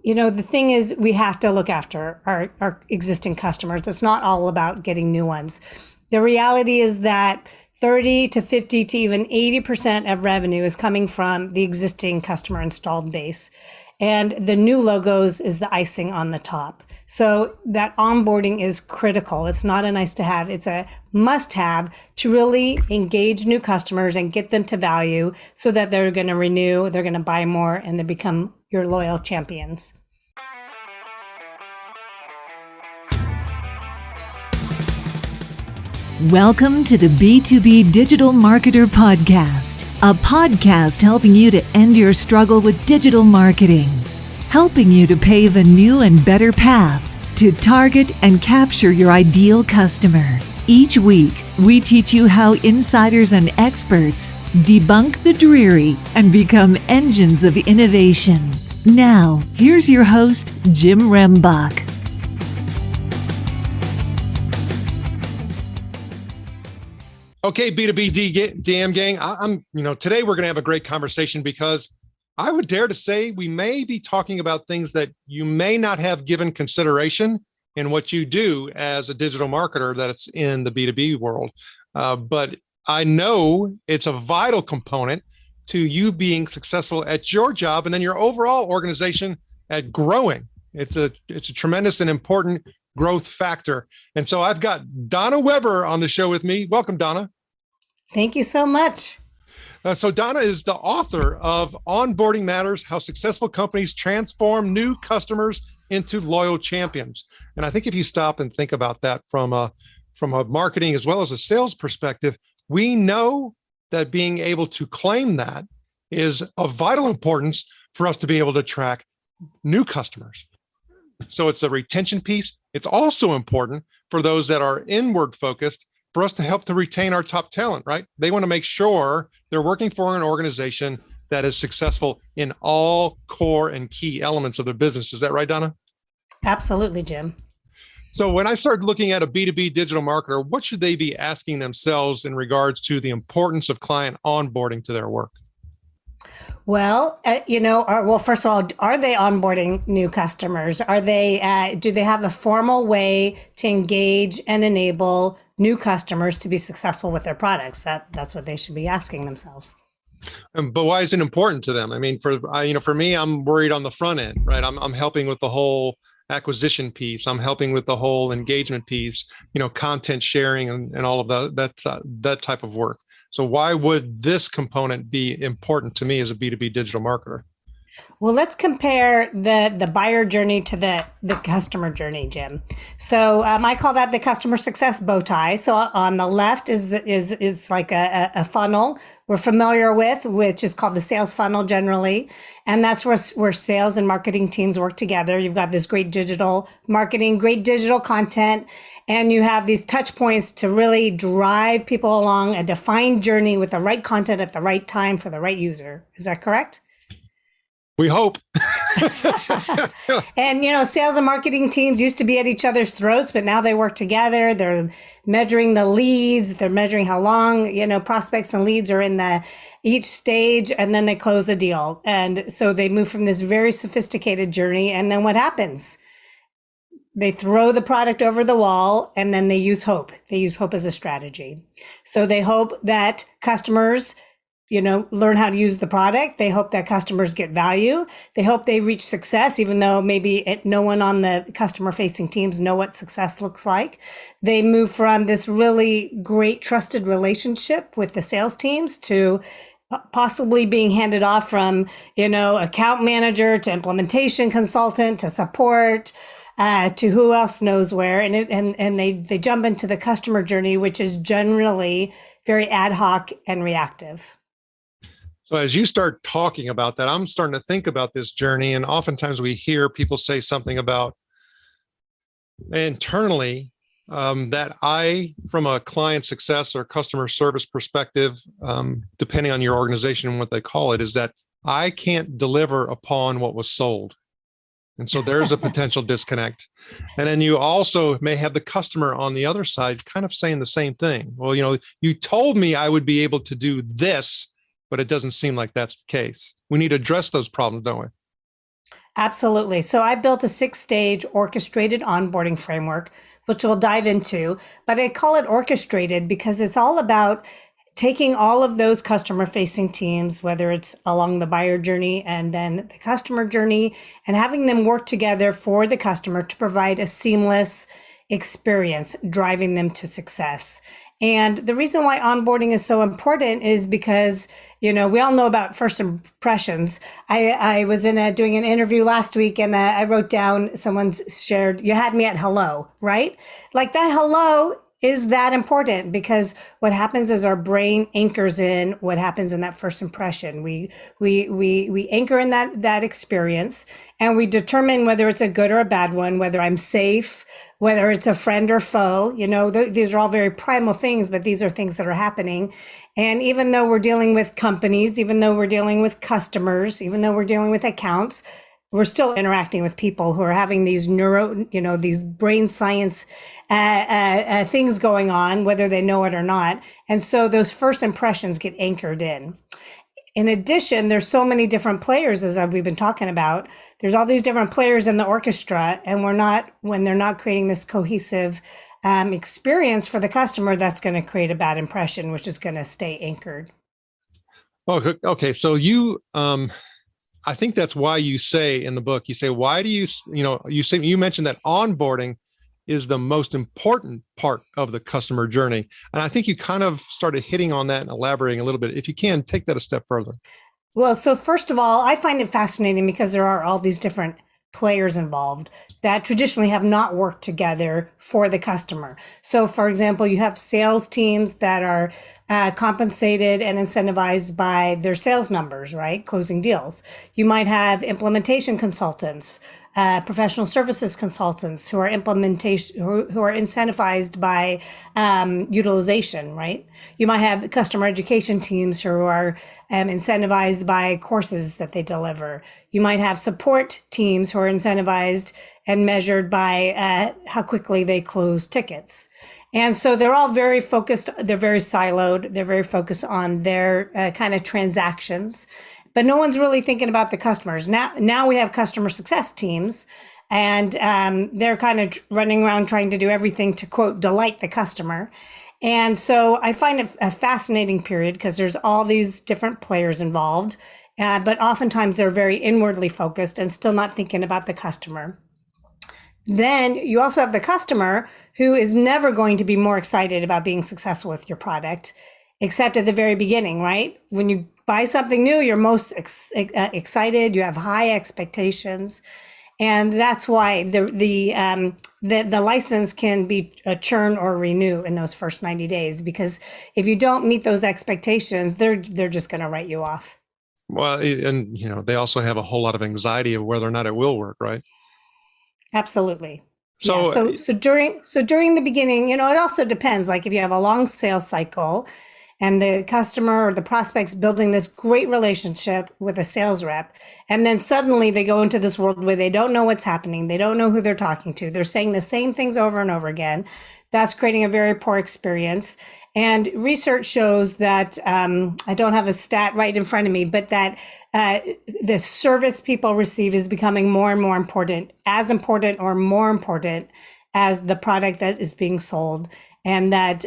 The thing is, we have to look after our existing customers. It's not all about getting new ones. The reality is that 30 to 50 to even 80% of revenue is coming from the existing customer installed base. And the new logos is the icing on the top. So that onboarding is critical. It's not a nice to have, it's a must have to really engage new customers and get them to value so that they're going to renew, they're going to buy more, and they become your loyal champions. Welcome to the B2B Digital Marketer Podcast, a podcast helping you to end your struggle with digital marketing, helping you to pave a new and better path to target and capture your ideal customer. Each week, we teach you how insiders and experts debunk the dreary and become engines of innovation. Now, here's your host, Jim Rembach. Okay, B2B DM gang. Today we're going to have a great conversation because I would dare to say we may be talking about things that you may not have given consideration in what you do as a digital marketer that's in the B2B world. But I know it's a vital component to you being successful at your job and then your overall organization at growing. It's a tremendous and important growth factor. And so I've got Donna Weber on the show with me. Welcome, Donna. Thank you so much. So Donna is the author of Onboarding Matters, How Successful Companies Transform New Customers into Loyal Champions. And I think if you stop and think about that from a marketing as well as a sales perspective, we know that being able to claim that is of vital importance for us to be able to attract new customers. So it's a retention piece. It's also important for those that are inward focused for us to help to retain our top talent, right? They want to make sure they're working for an organization that is successful in all core and key elements of their business. Is that right, Donna? Absolutely, Jim. So when I started looking at a B2B digital marketer, what should they be asking themselves in regards to the importance of client onboarding to their work? Well, first of all, are they onboarding new customers? Do they have a formal way to engage and enable new customers to be successful with their products? That's what they should be asking themselves. But why is it important to them? I mean, for me, I'm worried on the front end, right? I'm helping with the whole acquisition piece. I'm helping with the whole engagement piece, content sharing and all of that type of work. So why would this component be important to me as a B2B digital marketer? Well, let's compare the buyer journey to the customer journey, Jim. So I call that the customer success bow tie. So on the left is like a funnel we're familiar with, which is called the sales funnel generally. And that's where sales and marketing teams work together. You've got this great digital marketing, great digital content, and you have these touch points to really drive people along a defined journey with the right content at the right time for the right user. Is that correct? We hope. And, sales and marketing teams used to be at each other's throats, but now they work together. They're measuring the leads. They're measuring how long, prospects and leads are in each stage, and then they close the deal. And so they move from this very sophisticated journey. And then what happens? They throw the product over the wall, and then they use hope. They use hope as a strategy. So they hope that customers learn how to use the product. They hope that customers get value. They hope they reach success, even though maybe no one on the customer facing teams know what success looks like. They move from this really great trusted relationship with the sales teams to possibly being handed off from, account manager to implementation consultant to support, to who else knows where. And they jump into the customer journey, which is generally very ad hoc and reactive. So as you start talking about that, I'm starting to think about this journey. And oftentimes we hear people say something about internally that from a client success or customer service perspective, depending on your organization and what they call it, is that I can't deliver upon what was sold. And so there's a potential disconnect. And then you also may have the customer on the other side kind of saying the same thing. Well, you told me I would be able to do this, but it doesn't seem like that's the case. We need to address those problems, don't we? Absolutely. So I built a 6-stage orchestrated onboarding framework, which we'll dive into, but I call it orchestrated because it's all about taking all of those customer facing teams, whether it's along the buyer journey and then the customer journey, and having them work together for the customer to provide a seamless experience, driving them to success. And the reason why onboarding is so important is because, we all know about first impressions. I was doing an interview last week, and I wrote down, someone shared, you had me at hello, right? Like that hello is that important, because what happens is our brain anchors in what happens in that first impression. We anchor in that experience, and we determine whether it's a good or a bad one, whether I'm safe, whether it's a friend or foe. These are all very primal things, but these are things that are happening. And even though we're dealing with companies, even though we're dealing with customers, even though we're dealing with accounts, we're still interacting with people who are having these these brain science things going on, whether they know it or not. And so those first impressions get anchored in. In addition, there's so many different players, as we've been talking about. There's all these different players in the orchestra, and when they're not creating this cohesive experience for the customer, that's going to create a bad impression, which is going to stay anchored. Oh, okay. So I think that's why you say in the book, why do you mentioned that onboarding is the most important part of the customer journey. And I think you kind of started hitting on that and elaborating a little bit. If you can, take that a step further. Well, so first of all, I find it fascinating because there are all these different players involved that traditionally have not worked together for the customer. So, for example, you have sales teams that are compensated and incentivized by their sales numbers, right? Closing deals. You might have implementation consultants, professional services consultants who are incentivized by utilization, right? You might have customer education teams who are incentivized by courses that they deliver. You might have support teams who are incentivized and measured by how quickly they close tickets. And so they're all very focused. They're very siloed. They're very focused on their kind of transactions. But no one's really thinking about the customers. Now we have customer success teams, and they're kind of running around trying to do everything to, quote, delight the customer. And so I find it a fascinating period because there's all these different players involved, but oftentimes they're very inwardly focused and still not thinking about the customer. Then you also have the customer who is never going to be more excited about being successful with your product, except at the very beginning, right? When you buy something new, you're most excited. You have high expectations, and that's why the license can be a churn or renew in those first 90 days. Because if you don't meet those expectations, they're just going to write you off. Well, and they also have a whole lot of anxiety of whether or not it will work, right? Absolutely. So, yeah. So during the beginning, it also depends. Like if you have a long sales cycle, and the customer or the prospect's building this great relationship with a sales rep, and then suddenly they go into this world where they don't know what's happening. They don't know who they're talking to. They're saying the same things over and over again. That's creating a very poor experience. And research shows that, I don't have a stat right in front of me, but that the service people receive is becoming more and more important or more important as the product that is being sold. And that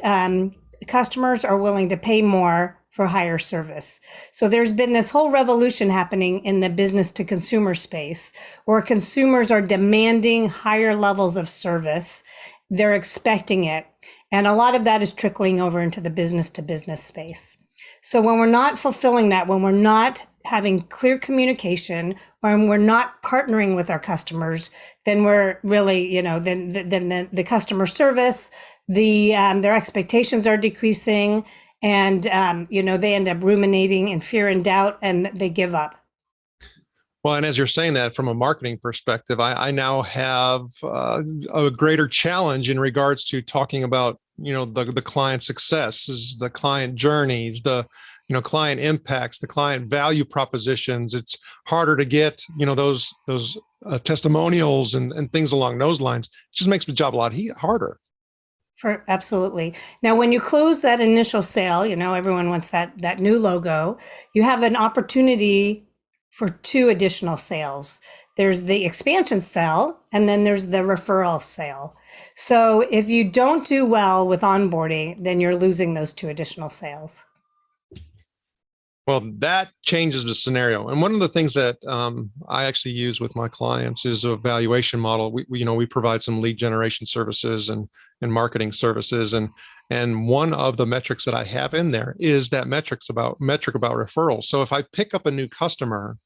customers are willing to pay more for higher service. So there's been this whole revolution happening in the business to consumer space where consumers are demanding higher levels of service. They're expecting it. And a lot of that is trickling over into the business to business space. So when we're not fulfilling that, when we're not having clear communication, when we're not partnering with our customers, then we're really, then the customer service, their expectations are decreasing, and they end up ruminating in fear and doubt, and they give up. Well, and as you're saying that from a marketing perspective, I now have a greater challenge in regards to talking about, the client successes, the client journeys, the, client impacts, the client value propositions. It's harder to get, those testimonials and things along those lines. It just makes the job a lot harder. Absolutely. Now, when you close that initial sale, everyone wants that new logo. You have an opportunity for 2 additional sales. There's the expansion sale, and then there's the referral sale. So if you don't do well with onboarding, then you're losing those 2 additional sales. Well, that changes the scenario. And one of the things that I actually use with my clients is a valuation model. We provide some lead generation services and marketing services. And one of the metrics that I have in there is that metric about referrals. So if I pick up a new customer,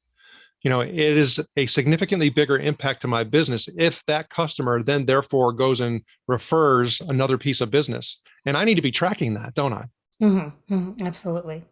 it is a significantly bigger impact to my business if that customer then therefore goes and refers another piece of business. And I need to be tracking that, don't I? Mm-hmm, mm-hmm, absolutely.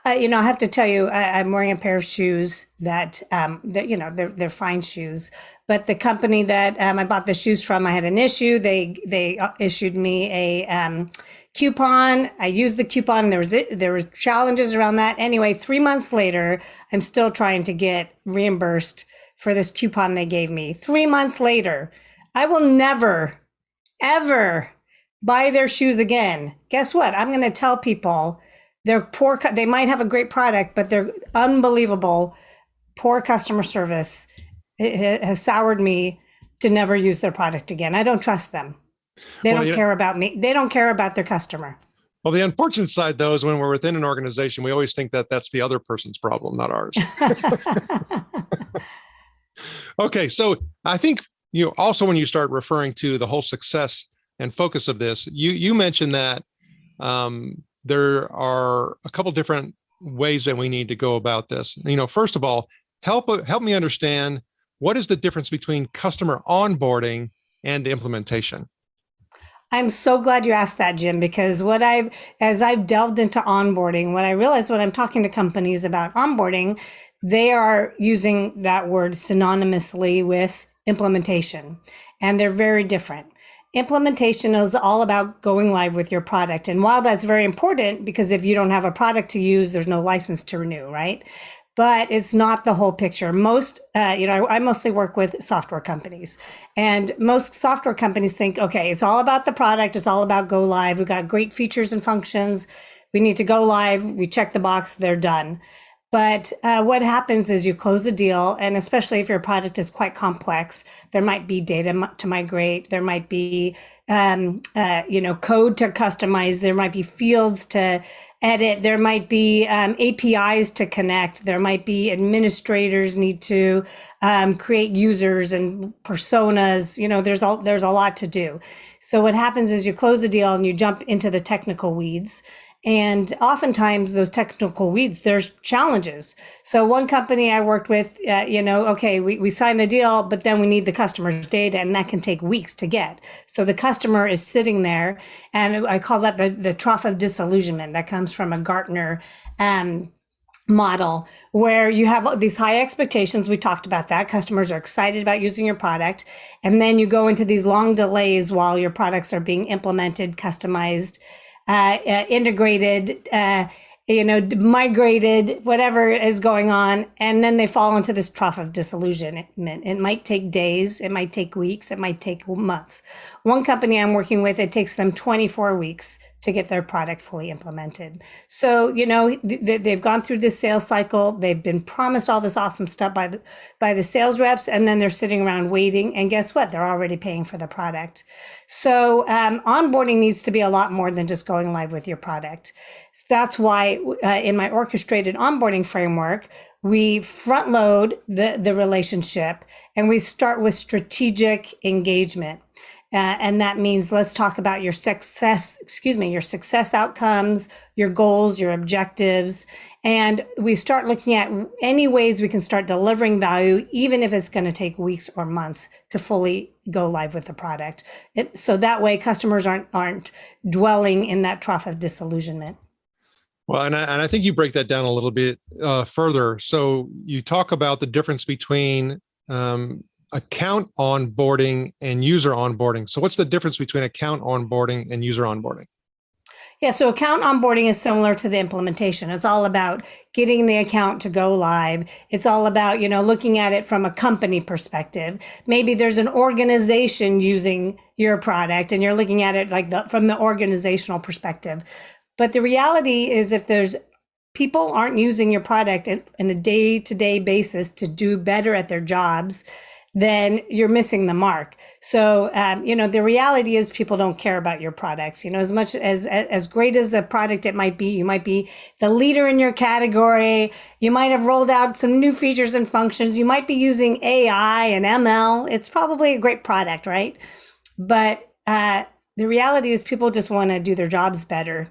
I have to tell you, I'm wearing a pair of shoes that they're fine shoes, but the company that I bought the shoes from, I had an issue. They issued me a coupon. I used the coupon, and there was challenges around that. Anyway, 3 months later, I'm still trying to get reimbursed for this coupon they gave me. 3 months later, I will never, ever buy their shoes again. Guess what? I'm going to tell people. They're poor. They might have a great product, but they're unbelievable. Poor customer service. It has soured me to never use their product again. I don't trust them. They don't care about me. They don't care about their customer. Well, the unfortunate side, though, is when we're within an organization, we always think that that's the other person's problem, not ours. Okay, so I think also when you start referring to the whole success and focus of this, you mentioned that there are a couple different ways that we need to go about this. First of all, help me understand what is the difference between customer onboarding and implementation. I'm so glad you asked that, Jim, because as I've delved into onboarding, what I realized when I'm talking to companies about onboarding, they are using that word synonymously with implementation, and they're very different. Implementation is all about going live with your product. And while that's very important, because if you don't have a product to use, there's no license to renew, right? But it's not the whole picture. I mostly work with software companies, and most software companies think, okay, it's all about the product. It's all about go live. We've got great features and functions. We need to go live. We check the box. They're done. But what happens is you close a deal, and especially if your product is quite complex, there might be data to migrate. There might be, code to customize. There might be fields to edit. There might be APIs to connect. There might be administrators need to create users and personas. There's a lot to do. So what happens is you close a deal and you jump into the technical weeds. And oftentimes those technical weeds, there's challenges. So one company I worked with, we signed the deal, but then we need the customer's data, and that can take weeks to get. So the customer is sitting there, and I call that the trough of disillusionment. That comes from a Gartner model, where you have these high expectations. We talked about that. Customers are excited about using your product. And then you go into these long delays while your products are being implemented, customized, integrated, migrated, whatever is going on. And then they fall into this trough of disillusionment. It might take days. It might take weeks. It might take months. One company I'm working with, it takes them 24 weeks to get their product fully implemented. So, they've gone through this sales cycle. They've been promised all this awesome stuff by the sales reps, and then they're sitting around waiting. And guess what? They're already paying for the product. So onboarding needs to be a lot more than just going live with your product. That's why in my orchestrated onboarding framework, we front load the relationship, and we start with strategic engagement. And that means let's talk about your success outcomes, your goals, your objectives. And we start looking at any ways we can start delivering value, even if it's going to take weeks or months to fully go live with the product. So that way customers aren't dwelling in that trough of disillusionment. Well, and I think you break that down a little bit further. So you talk about the difference between account onboarding and user onboarding. So what's the difference between account onboarding and user onboarding? Yeah, so account onboarding is similar to the implementation. It's all about getting the account to go live. It's all about, looking at it from a company perspective. Maybe there's an organization using your product and you're looking at it from the organizational perspective. But the reality is, if there's people aren't using your product in a day-to-day basis to do better at their jobs, then you're missing the mark. So, the reality is people don't care about your products. As much as great as a product it might be, you might be the leader in your category. You might have rolled out some new features and functions. You might be using AI and ML. It's probably a great product, right? But the reality is people just want to do their jobs better.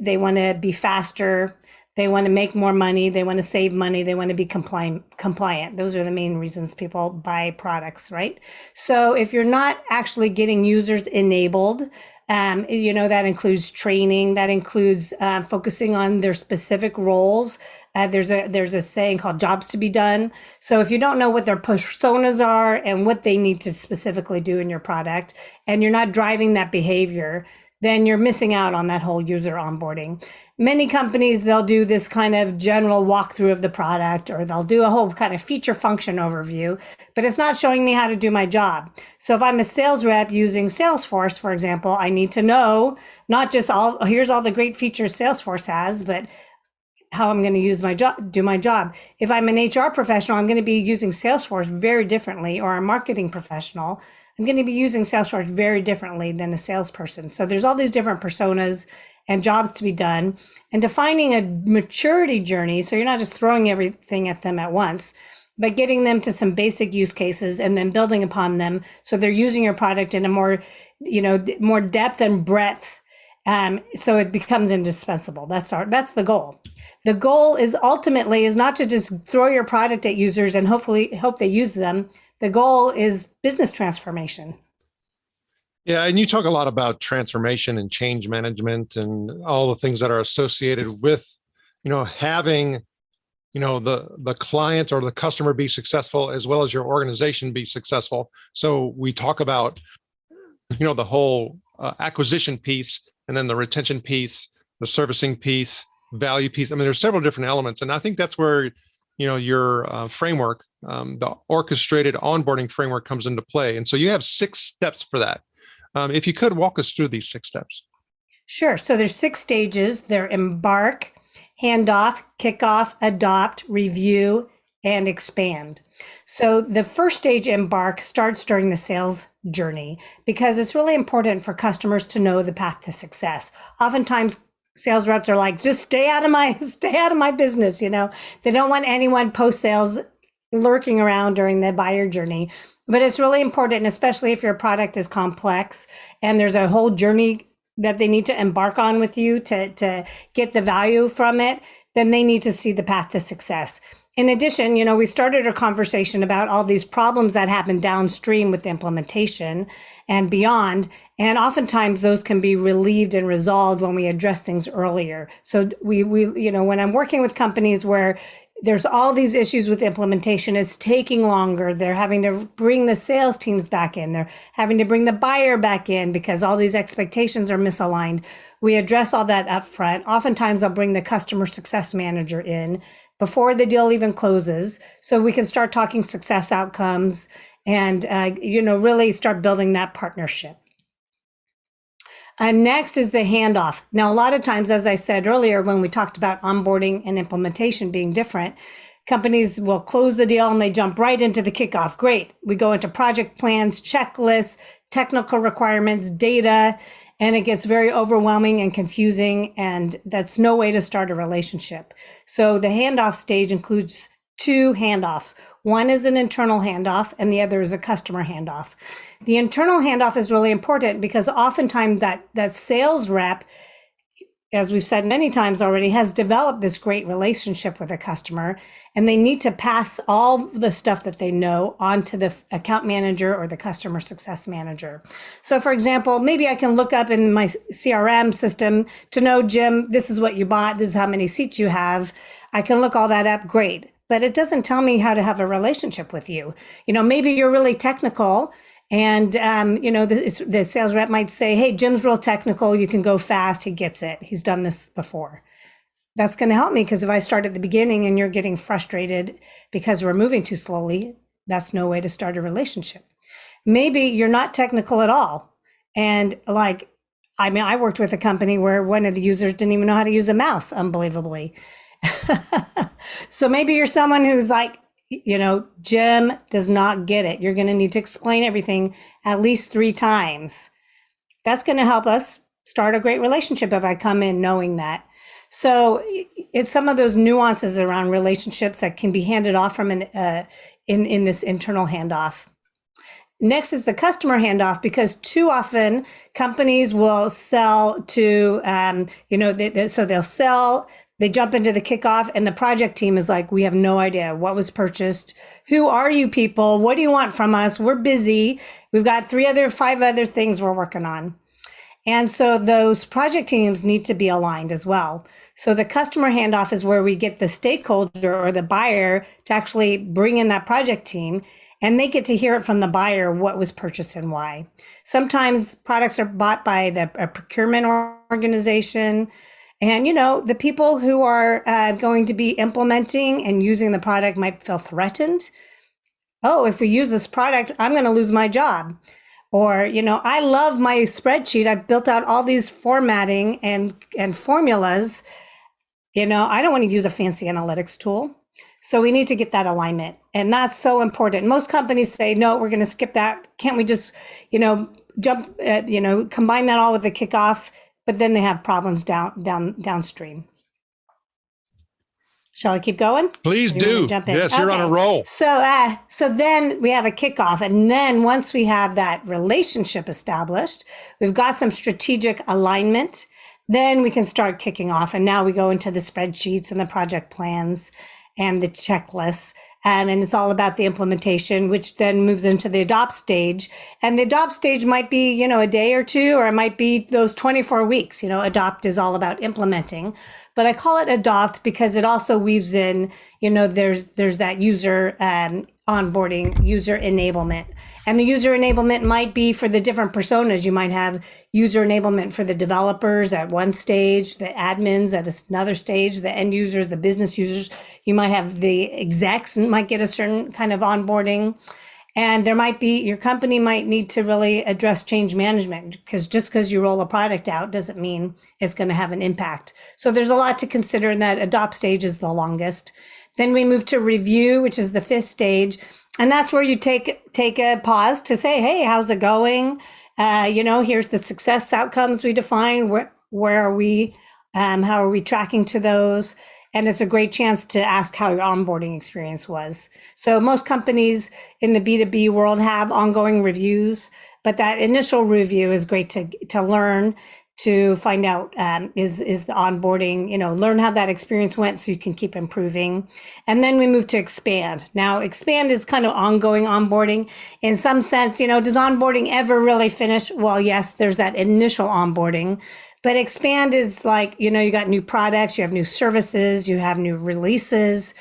They want to be faster. They want to make more money. They want to save money. They want to be compliant. Those are the main reasons people buy products, right? So if you're not actually getting users enabled, that includes training. That includes focusing on their specific roles. There's a saying called jobs to be done. So if you don't know what their personas are and what they need to specifically do in your product, and you're not driving that behavior, then you're missing out on that whole user onboarding. Many companies, they'll do this kind of general walkthrough of the product, or they'll do a whole kind of feature function overview, but it's not showing me how to do my job. So if I'm a sales rep using Salesforce, for example, I need to know not just here's all the great features Salesforce has, but how I'm going to do my job. If I'm an HR professional, I'm going to be using Salesforce very differently, or a marketing professional, I'm going to be using Salesforce very differently than a salesperson. So there's all these different personas and jobs to be done, and defining a maturity journey. So you're not just throwing everything at them at once, but getting them to some basic use cases and then building upon them. So they're using your product in a more depth and breadth. So it becomes indispensable. That's the goal. The goal is ultimately not to just throw your product at users and hopefully hope they use them. The goal is business transformation. Yeah, and you talk a lot about transformation and change management and all the things that are associated with, having, the client or the customer be successful as well as your organization be successful. So we talk about, the whole acquisition piece, and then the retention piece, the servicing piece, value piece. I mean, there's several different elements, and I think that's where your framework, the orchestrated onboarding framework, comes into play. And so you have 6 steps for that. If you could walk us through these 6 steps. Sure. So there's 6 stages. They're embark, handoff, kickoff, adopt, review, and expand. So the first stage, embark, starts during the sales journey, because it's really important for customers to know the path to success. Oftentimes sales reps are like, just stay out of my business. They don't want anyone post-sales lurking around during the buyer journey. But it's really important, especially if your product is complex and there's a whole journey that they need to embark on with you to get the value from it, then they need to see the path to success. In addition, we started a conversation about all these problems that happen downstream with the implementation and beyond. And oftentimes those can be relieved and resolved when we address things earlier. So we when I'm working with companies where there's all these issues with implementation, it's taking longer. They're having to bring the sales teams back in. They're having to bring the buyer back in because all these expectations are misaligned. We address all that up front. Oftentimes I'll bring the customer success manager in before the deal even closes, so we can start talking success outcomes and really start building that partnership. Next is the handoff. Now, a lot of times, as I said earlier, when we talked about onboarding and implementation being different, companies will close the deal and they jump right into the kickoff. Great. We go into project plans, checklists, technical requirements, data, and it gets very overwhelming and confusing, and that's no way to start a relationship. So the handoff stage includes 2 handoffs. One is an internal handoff and the other is a customer handoff. The internal handoff is really important because oftentimes that sales rep, as we've said many times already, has developed this great relationship with a customer, and they need to pass all the stuff that they know on to the account manager or the customer success manager. So for example, maybe I can look up in my CRM system to know, Jim, this is what you bought, this is how many seats you have. I can look all that up, great. But it doesn't tell me how to have a relationship with you. Maybe you're really technical, and the sales rep might say, hey, Jim's real technical, you can go fast, he gets it, he's done this before. That's going to help me, because if I start at the beginning and you're getting frustrated because we're moving too slowly, that's no way to start a relationship. Maybe you're not technical at all. And I worked with a company where one of the users didn't even know how to use a mouse, unbelievably. So maybe you're someone who's like, Jim does not get it. You're going to need to explain everything at least 3 times. That's going to help us start a great relationship if I come in knowing that. So it's some of those nuances around relationships that can be handed off from in this internal handoff. Next is the customer handoff, because too often companies will sell to, so they'll sell, they jump into the kickoff, and the project team is like, we have no idea what was purchased. Who are you people? What do you want from us? We're busy. We've got 5 other things we're working on. And so those project teams need to be aligned as well. So the customer handoff is where we get the stakeholder or the buyer to actually bring in that project team, and they get to hear it from the buyer what was purchased and why. Sometimes products are bought by a procurement organization. And, the people who are going to be implementing and using the product might feel threatened. Oh, if we use this product, I'm going to lose my job. Or, I love my spreadsheet. I've built out all these formatting and formulas. I don't want to use a fancy analytics tool. So we need to get that alignment. And that's so important. Most companies say, no, we're going to skip that. Can't we just, jump, combine that all with the kickoff? But then they have problems downstream. Shall I keep going? Please do. Jump in? Yes, you're on a roll. So then we have a kickoff. And then once we have that relationship established, we've got some strategic alignment, then we can start kicking off. And now we go into the spreadsheets and the project plans and the checklists. And it's all about the implementation, which then moves into the adopt stage. And the adopt stage might be, a day or two, or it might be those 24 weeks. Adopt is all about implementing. But I call it adopt because it also weaves in, there's that user onboarding, user enablement. And the user enablement might be for the different personas. You might have user enablement for the developers at one stage, the admins at another stage, the end users, the business users. You might have the execs and might get a certain kind of onboarding. And your company might need to really address change management, because just because you roll a product out doesn't mean it's going to have an impact. So there's a lot to consider, and that adopt stage is the longest. Then we move to review, which is the 5th stage. And that's where you take a pause to say, hey, how's it going? Here's the success outcomes we define. Where are we? How are we tracking to those? And it's a great chance to ask how your onboarding experience was. So most companies in the B2B world have ongoing reviews, but that initial review is great to learn, to find out is the onboarding, learn how that experience went so you can keep improving. And then we move to expand. Now, expand is kind of ongoing onboarding. In some sense, does onboarding ever really finish? Well, yes, there's that initial onboarding. But expand is like, you got new products, you have new services, you have new releases.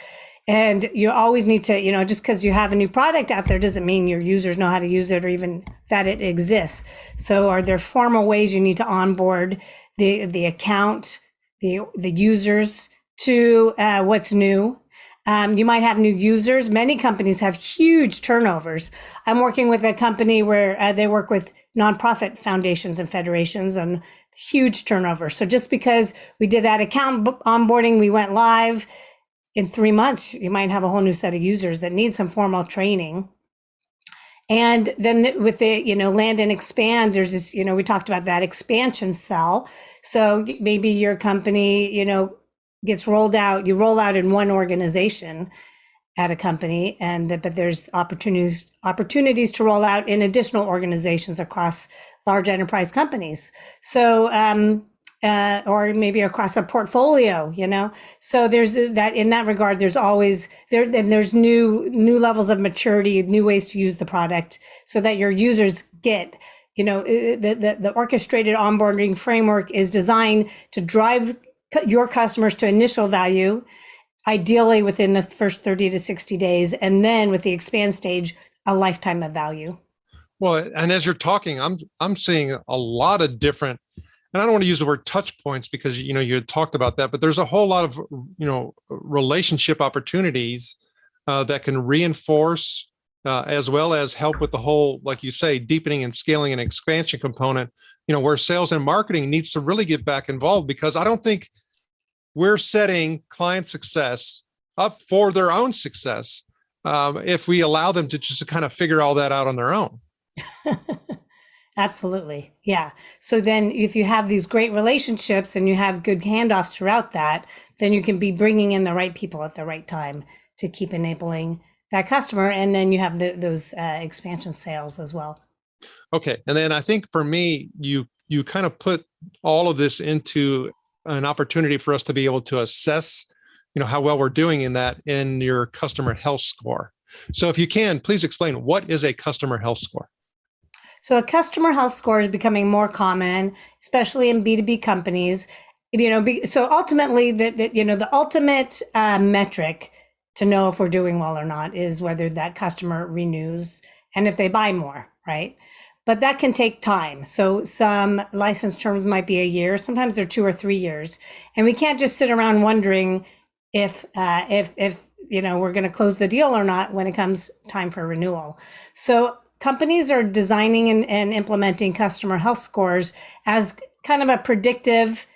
And you always need to, just because you have a new product out there doesn't mean your users know how to use it or even that it exists. So are there formal ways you need to onboard the account, the users to what's new? You might have new users. Many companies have huge turnovers. I'm working with a company where they work with nonprofit foundations and federations and huge turnover. So just because we did that account onboarding, we went live, in 3 months, you might have a whole new set of users that need some formal training. And then with the, land and expand, there's this, we talked about that expansion cell. So maybe your company, gets rolled out, you roll out in one organization at a company, but there's opportunities to roll out in additional organizations across large enterprise companies. So, or maybe across a portfolio, So there's that, in that regard, there's always there's new levels of maturity, new ways to use the product so that your users get, the orchestrated onboarding framework is designed to drive your customers to initial value, ideally within the first 30 to 60 days. And then with the expand stage, a lifetime of value. Well, and as you're talking, I'm seeing a lot of different, and I don't want to use the word touch points because, you had talked about that, but there's a whole lot of, relationship opportunities that can reinforce as well as help with the whole, like you say, deepening and scaling and expansion component, where sales and marketing needs to really get back involved, because I don't think we're setting client success up for their own success if we allow them to just kind of figure all that out on their own. Absolutely. Yeah. So then if you have these great relationships and you have good handoffs throughout that, then you can be bringing in the right people at the right time to keep enabling that customer. And then you have those expansion sales as well. Okay. And then I think for me, you kind of put all of this into an opportunity for us to be able to assess, how well we're doing in that in your customer health score. So if you can, please explain, what is a customer health score? So a customer health score is becoming more common, especially in B2B companies. So ultimately, the ultimate metric to know if we're doing well or not is whether that customer renews and if they buy more, right? But that can take time. So some license terms might be a year. Sometimes they're 2 or 3 years, and we can't just sit around wondering if we're going to close the deal or not when it comes time for renewal. So companies are designing and implementing customer health scores as kind of a predictive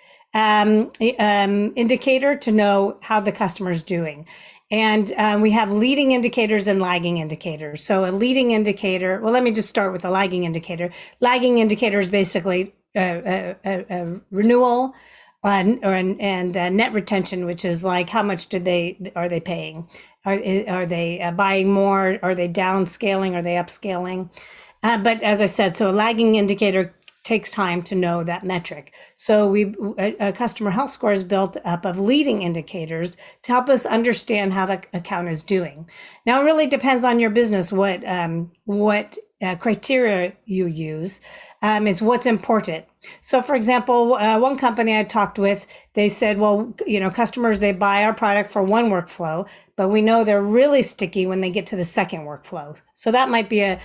indicator to know how the customer's doing. And we have leading indicators and lagging indicators. So a leading indicator, well, let me just start with a lagging indicator. Lagging indicator is basically a renewal and net retention, which is like how much are they paying? Are they buying more? Are they downscaling? Are they upscaling? But as I said, so a lagging indicator takes time to know that metric. So a customer health score is built up of leading indicators to help us understand how the account is doing. Now, it really depends on your business what criteria you use. It's what's important. So, for example, one company I talked with, they said, well, customers, they buy our product for one workflow, but we know they're really sticky when they get to the second workflow. So that might be a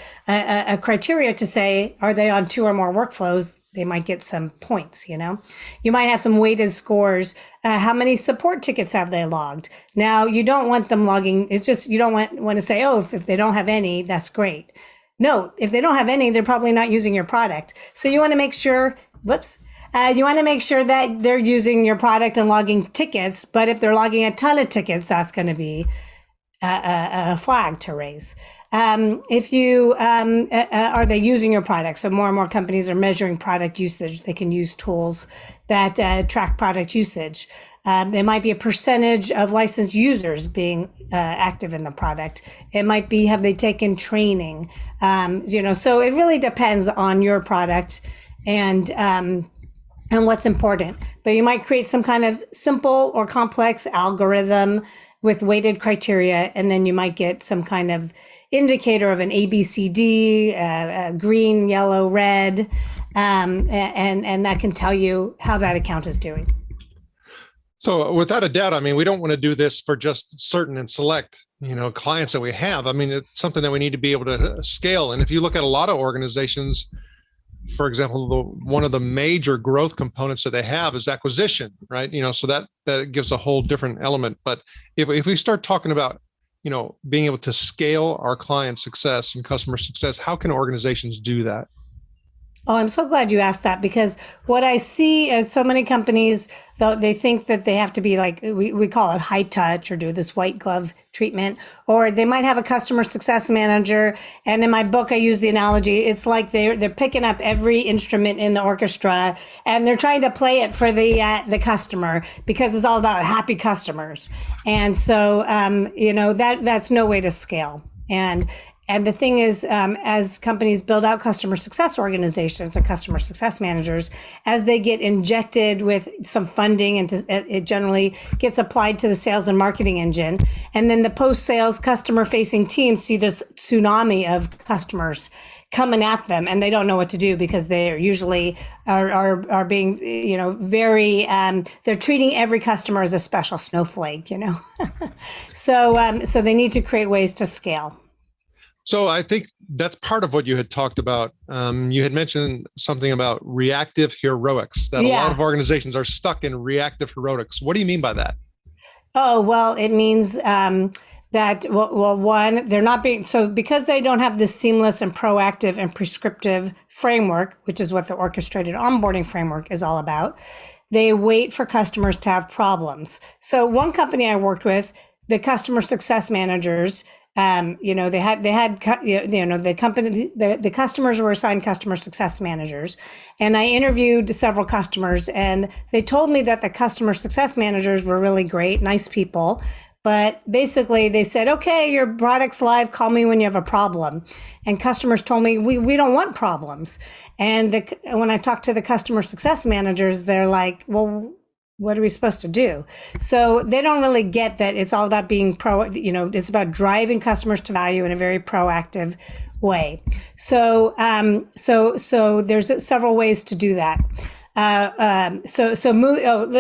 criteria to say, are they on 2 or more workflows? They might get some points, You might have some weighted scores. How many support tickets have they logged? Now, you don't want them logging. It's just, you don't want to say, oh, if they don't have any, that's great. No, if they don't have any, they're probably not using your product. So you want to make sure, you want to make sure that they're using your product and logging tickets. But if they're logging a ton of tickets, that's going to be a flag to raise. If you, are they using your product? So more and more companies are measuring product usage. They can use tools that track product usage. There might be a percentage of licensed users being active in the product. It might be, have they taken training? So it really depends on your product and what's important. But you might create some kind of simple or complex algorithm with weighted criteria, and then you might get some kind of indicator of an ABCD, green, yellow, red, and that can tell you how that account is doing. So without a doubt, we don't want to do this for just certain and select, clients that we have. It's something that we need to be able to scale. And if you look at a lot of organizations, for example, one of the major growth components that they have is acquisition, right? So that gives a whole different element. But if we start talking about, being able to scale our client success and customer success, how can organizations do that? Oh, I'm so glad you asked that, because what I see is so many companies, though, they think that they have to be like, we call it high touch or do this white glove treatment, or they might have a customer success manager. And in my book, I use the analogy. It's like they're picking up every instrument in the orchestra and they're trying to play it for the customer, because it's all about happy customers. And so, that's no way to scale. And the thing is, as companies build out customer success organizations and customer success managers, as they get injected with some funding, and it generally gets applied to the sales and marketing engine, and then the post-sales customer-facing teams see this tsunami of customers coming at them, and they don't know what to do, because they usually are being, very, they're treating every customer as a special snowflake, So they need to create ways to scale. So I think that's part of what you had talked about. You had mentioned something about reactive heroics, that a lot of organizations are stuck in reactive heroics. What do you mean by that? Oh, well, it means that, one, they're not being, so because they don't have this seamless and proactive and prescriptive framework, which is what the orchestrated onboarding framework is all about, they wait for customers to have problems. So one company I worked with, the customer success managers, the customers were assigned customer success managers, and I interviewed several customers, and they told me that the customer success managers were really great, nice people. But basically they said, okay, your product's live, call me when you have a problem. And customers told me, we don't want problems. And when I talked to the customer success managers, they're like, well, what are we supposed to do? So they don't really get that it's all about being it's about driving customers to value in a very proactive way. So there's several ways to do that. Let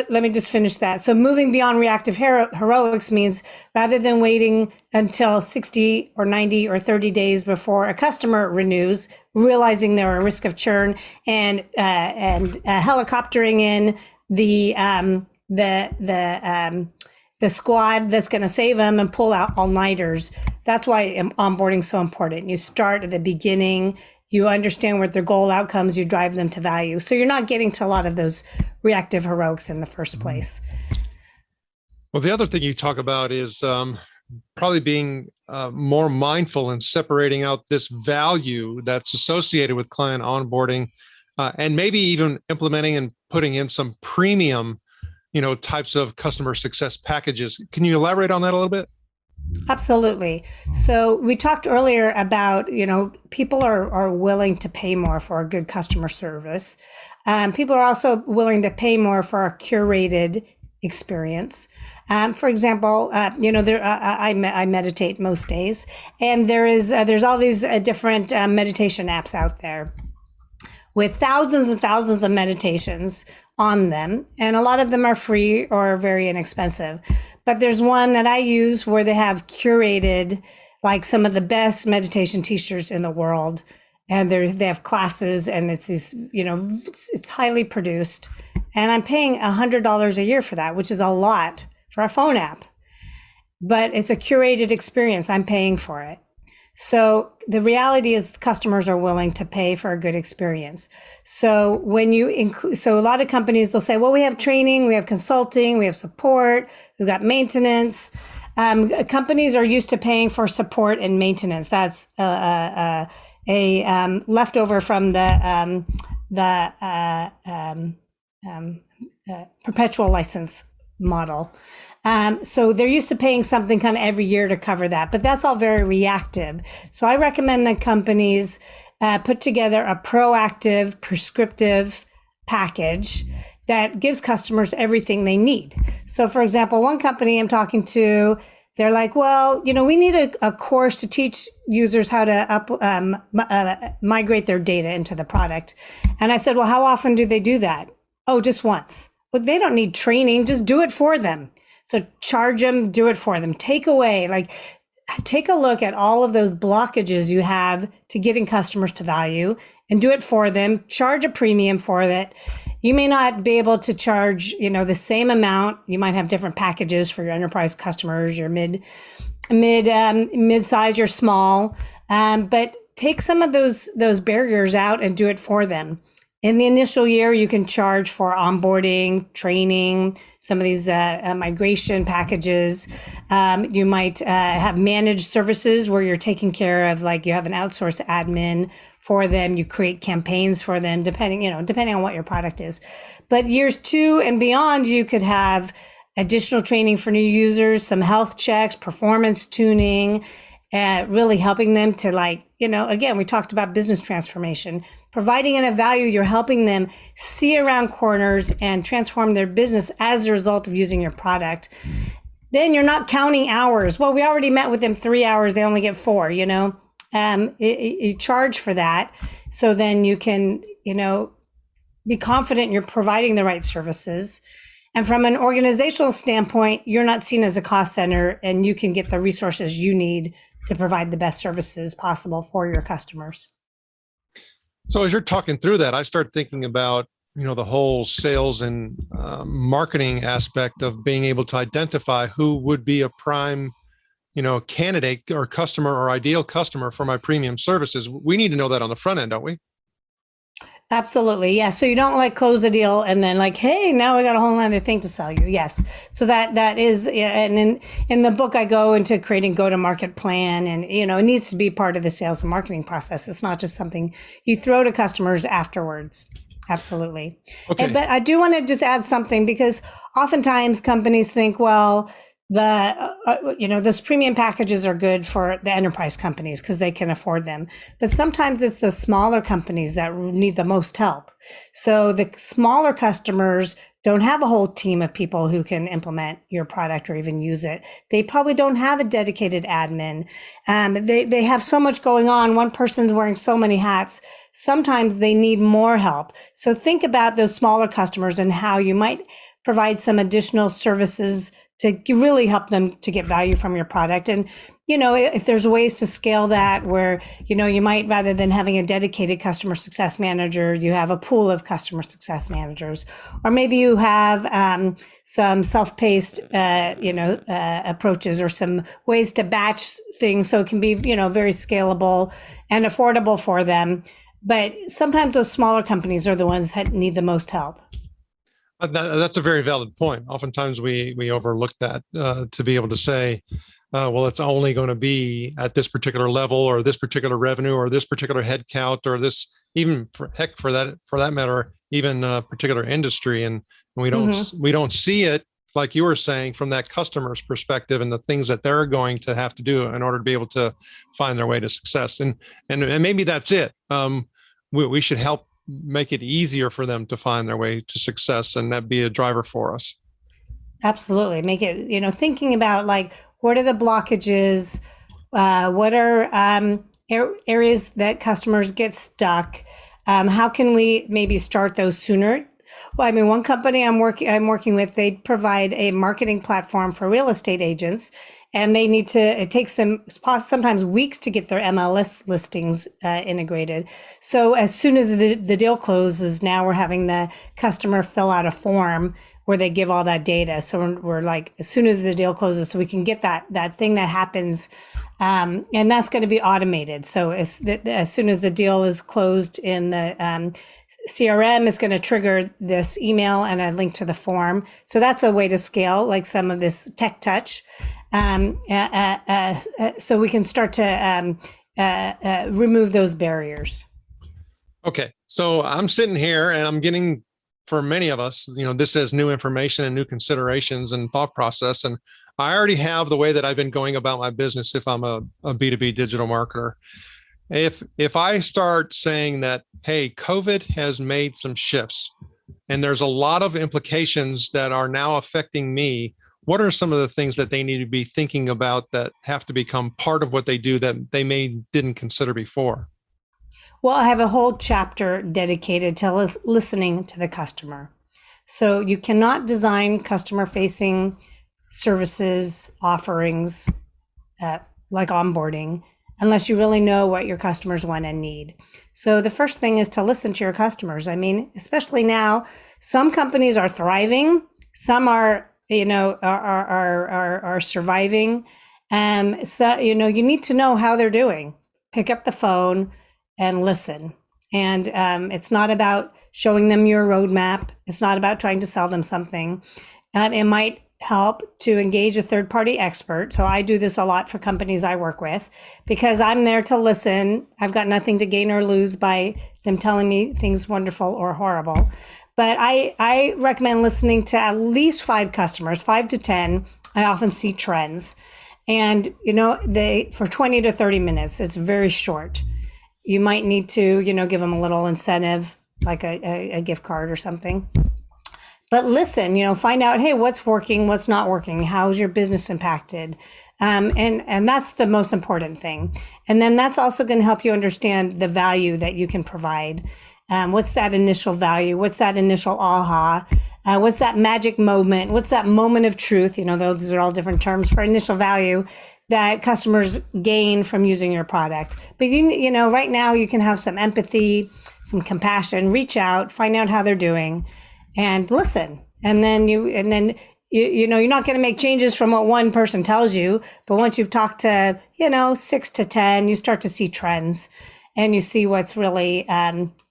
me just finish that. So moving beyond reactive heroics means rather than waiting until 60 or 90 or 30 days before a customer renews, realizing they're at risk of churn and helicoptering in the squad that's going to save them and pull out all-nighters. That's why onboarding is so important. You start at the beginning. You understand what their goal outcomes, you drive them to value. So you're not getting to a lot of those reactive heroics in the first place. Well, the other thing you talk about is probably being more mindful and separating out this value that's associated with client onboarding, and maybe even implementing and putting in some premium, types of customer success packages. Can you elaborate on that a little bit? Absolutely. So we talked earlier about, people are willing to pay more for a good customer service. People are also willing to pay more for a curated experience. For example, I meditate most days, and there's all these different meditation apps out there with thousands and thousands of meditations on them. And a lot of them are free or very inexpensive. But there's one that I use where they have curated like some of the best meditation teachers in the world. And they have classes, and it's these, it's highly produced. And I'm paying $100 a year for that, which is a lot for a phone app. But it's a curated experience. I'm paying for it. So the reality is customers are willing to pay for a good experience. So when you include, so a lot of companies, they'll say, well, we have training, we have consulting, we have support, we've got maintenance. Companies are used to paying for support and maintenance. That's a leftover from the perpetual license model. So they're used to paying something kind of every year to cover that, but that's all very reactive. So I recommend that companies put together a proactive, prescriptive package that gives customers everything they need. So for example, one company I'm talking to, they're like, well, we need a course to teach users how to migrate their data into the product. And I said, well, how often do they do that? Oh, just once. Well, they don't need training, just do it for them. So charge them, do it for them. Take a look at all of those blockages you have to getting customers to value and do it for them. Charge a premium for that. You may not be able to charge, the same amount. You might have different packages for your enterprise customers, your mid-size, your small, but take some of those barriers out and do it for them. In the initial year, you can charge for onboarding, training, some of these migration packages. You might have managed services where you're taking care of, like you have an outsourced admin for them. You create campaigns for them, depending on what your product is. But years 2 and beyond, you could have additional training for new users, some health checks, performance tuning, really helping them to again, we talked about business transformation. Providing a value, you're helping them see around corners and transform their business as a result of using your product. Then you're not counting hours. Well, we already met with them 3 hours. They only get 4, you charge for that. So then you can, be confident you're providing the right services. And from an organizational standpoint, you're not seen as a cost center, and you can get the resources you need to provide the best services possible for your customers. So as you're talking through that, I start thinking about, the whole sales and marketing aspect of being able to identify who would be a prime, candidate or customer or ideal customer for my premium services. We need to know that on the front end, don't we? Absolutely. Yeah. So you don't like close a deal and then like, hey, now we got a whole other thing to sell you. Yes. So that is, yeah, and in the book, I go into creating go-to-market plan, and, it needs to be part of the sales and marketing process. It's not just something you throw to customers afterwards. Absolutely. Okay. But I do want to just add something, because oftentimes companies think, well, those premium packages are good for the enterprise companies because they can afford them. But sometimes it's the smaller companies that need the most help. So the smaller customers don't have a whole team of people who can implement your product or even use it. They probably don't have a dedicated admin. They have so much going on. One person's wearing so many hats. Sometimes they need more help. So think about those smaller customers and how you might provide some additional services to really help them to get value from your product. And, if there's ways to scale that where, you might, rather than having a dedicated customer success manager, you have a pool of customer success managers, or maybe you have some self-paced, approaches, or some ways to batch things so it can be, very scalable and affordable for them. But sometimes those smaller companies are the ones that need the most help. That's a very valid point. Oftentimes we overlook that to be able to say, well, it's only going to be at this particular level, or this particular revenue, or this particular head count, or this, even for that matter, even a particular industry. And we don't see it, like you were saying, from that customer's perspective and the things that they're going to have to do in order to be able to find their way to success. And maybe that's it. We should help make it easier for them to find their way to success, and that be a driver for us. Absolutely. Make it, thinking about like, what are the blockages? What are areas that customers get stuck? How can we maybe start those sooner? Well, I mean, one company I'm working with, they provide a marketing platform for real estate agents, and it takes them sometimes weeks to get their MLS listings integrated. So as soon as the deal closes, now we're having the customer fill out a form where they give all that data. So we're like, as soon as the deal closes, so we can get that thing that happens, and that's going to be automated. So as soon as the deal is closed in the CRM, is going to trigger this email and a link to the form. So that's a way to scale, like some of this tech touch. So we can start to remove those barriers. Okay. So I'm sitting here and I'm getting, for many of us, this is new information and new considerations and thought process. And I already have the way that I've been going about my business if I'm a B2B digital marketer. If I start saying that, hey, COVID has made some shifts and there's a lot of implications that are now affecting me, what are some of the things that they need to be thinking about that have to become part of what they do that they didn't consider before? Well, I have a whole chapter dedicated to listening to the customer. So you cannot design customer-facing services, offerings, like onboarding, unless you really know what your customers want and need. So the first thing is to listen to your customers. I mean, especially now, some companies are thriving, some are are surviving. So, you need to know how they're doing. Pick up the phone and listen. And it's not about showing them your roadmap. It's not about trying to sell them something. It might help to engage a third-party expert. So I do this a lot for companies I work with because I'm there to listen. I've got nothing to gain or lose by them telling me things wonderful or horrible. But I recommend listening to at least 5 customers, 5 to 10. I often see trends. And, for 20 to 30 minutes, it's very short. You might need to, give them a little incentive, like a gift card or something. But listen, find out, hey, what's working, what's not working? How's your business impacted? And that's the most important thing. And then that's also going to help you understand the value that you can provide. What's that initial value? What's that initial aha? What's that magic moment? What's that moment of truth? Those are all different terms for initial value that customers gain from using your product. But right now you can have some empathy, some compassion, reach out, find out how they're doing, and listen. And then you're not going to make changes from what one person tells you, but once you've talked to 6 to 10, you start to see trends. and you see what's really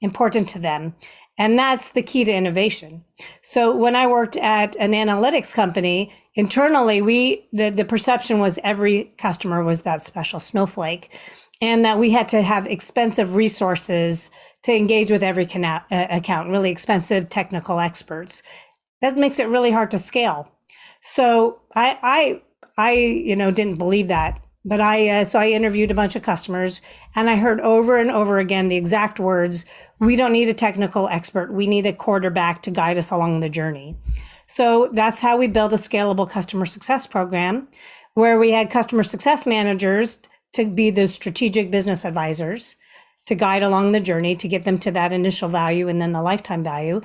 important to them. And that's the key to innovation. So when I worked at an analytics company, internally, the perception was every customer was that special snowflake, and that we had to have expensive resources to engage with every account, really expensive technical experts. That makes it really hard to scale. So I didn't believe that. But so I interviewed a bunch of customers, and I heard over and over again the exact words, we don't need a technical expert. We need a quarterback to guide us along the journey. So that's how we built a scalable customer success program, where we had customer success managers to be the strategic business advisors to guide along the journey to get them to that initial value and then the lifetime value.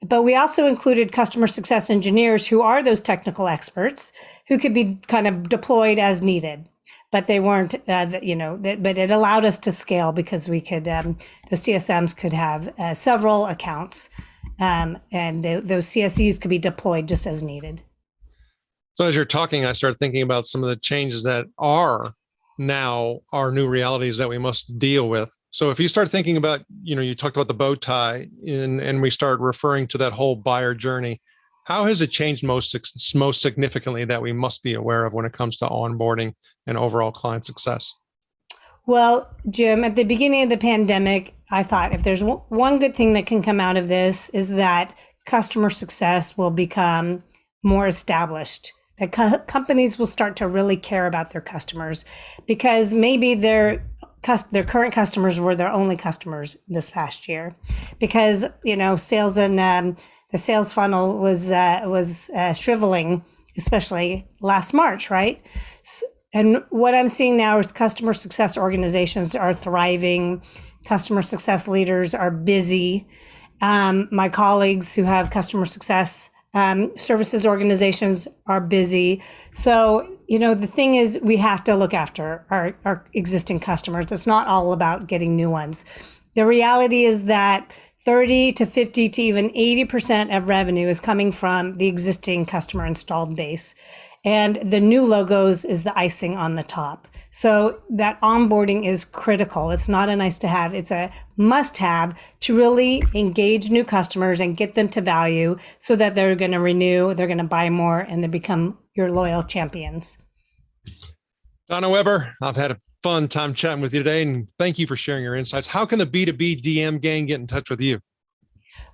But we also included customer success engineers who are those technical experts who could be kind of deployed as needed. But they weren't, but it allowed us to scale because we could, those CSMs could have several accounts, and those CSEs could be deployed just as needed. So as you're talking, I started thinking about some of the changes that are now our new realities that we must deal with. So if you start thinking about, you talked about the bow tie, and we start referring to that whole buyer journey, how has it changed most significantly that we must be aware of when it comes to onboarding and overall client success? Well, Jim, at the beginning of the pandemic, I thought if there's one good thing that can come out of this is that customer success will become more established. That companies will start to really care about their customers, because maybe their current customers were their only customers this past year, because sales and the sales funnel was shriveling, especially last March, right? And what I'm seeing now is customer success organizations are thriving. Customer success leaders are busy. My colleagues who have customer success services organizations are busy. So, the thing is, we have to look after our existing customers. It's not all about getting new ones. The reality is that 30 to 50 to even 80% of revenue is coming from the existing customer installed base. And the new logos is the icing on the top. So that onboarding is critical. It's not a nice to have, it's a must have to really engage new customers and get them to value so that they're going to renew, they're going to buy more, and they become your loyal champions. Donna Weber, I've had a fun time chatting with you today, and thank you for sharing your insights. How can the B2B DM gang get in touch with you?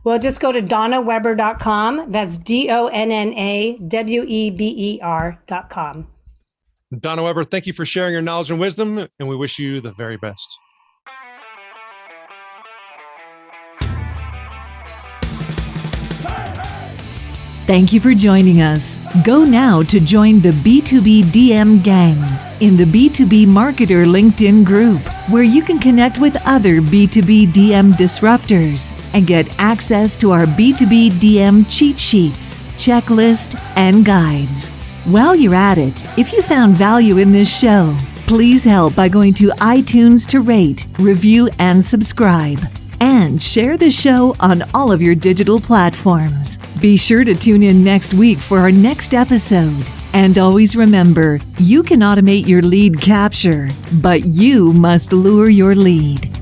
Well, just go to donnaweber.com. That's DonnaWeber.com. Donna Weber, thank you for sharing your knowledge and wisdom, and we wish you the very best. Thank you for joining us. Go now to join the B2B DM gang in the B2B Marketer LinkedIn group, where you can connect with other B2B DM disruptors and get access to our B2B DM cheat sheets, checklist, and guides. While you're at it, if you found value in this show, please help by going to iTunes to rate, review, and subscribe. And share the show on all of your digital platforms. Be sure to tune in next week for our next episode. And always remember, you can automate your lead capture, but you must lure your lead.